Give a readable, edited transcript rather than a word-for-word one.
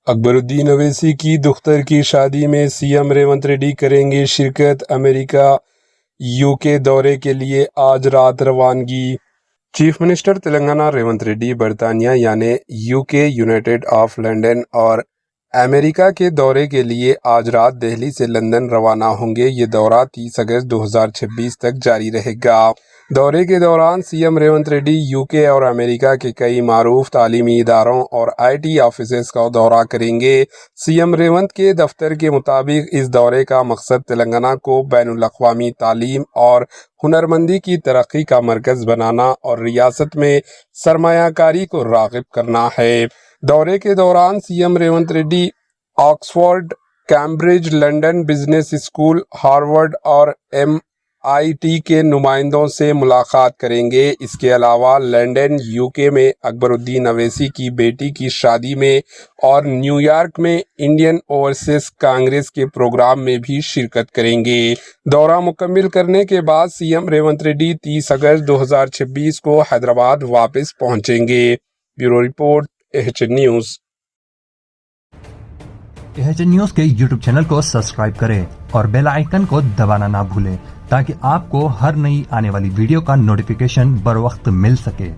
اکبرالدین اویسی کی دختر کی شادی میں سی ایم ریونت ریڈی کریں گے شرکت۔ امریکہ UK دورے کے لیے آج رات روانگی۔ چیف منسٹر تلنگانہ ریونت ریڈی برطانیہ یعنی UK، یونائٹڈ آف لنڈن اور امریکہ کے دورے کے لیے آج رات دہلی سے لندن روانہ ہوں گے۔ یہ دورہ 30 اگست 2026 تک جاری رہے گا۔ دورے کے دوران C M Revanth Reddy UK اور امریکہ کے کئی معروف تعلیمی اداروں اور IT آفیسز کا دورہ کریں گے۔ سی ایم ریونت کے دفتر کے مطابق اس دورے کا مقصد تلنگانہ کو بین الاقوامی تعلیم اور ہنرمندی کی ترقی کا مرکز بنانا اور ریاست میں سرمایہ کاری کو راغب کرنا ہے۔ دورے کے دوران C M Revanth Reddy Oxford, Cambridge, London business school, Harvard اور MIT کے نمائندوں سے ملاقات کریں گے۔ اس کے علاوہ لنڈن، UK میں اکبرالدین اویسی کی بیٹی کی شادی میں اور نیو یارک میں انڈین اوورسیز کانگریس کے پروگرام میں بھی شرکت کریں گے۔ دورہ مکمل کرنے کے بعد سی ایم ریونت ریڈی 30 اگست 2026 کو حیدرآباد واپس پہنچیں گے۔ Bureau report AHN news. AHN news کے YouTube چینل کو سبسکرائب کریں اور بیل آئیکن کو دبانا نہ بھولیں تاکہ آپ کو ہر نئی آنے والی ویڈیو کا نوٹیفیکیشن بر وقت مل سکے۔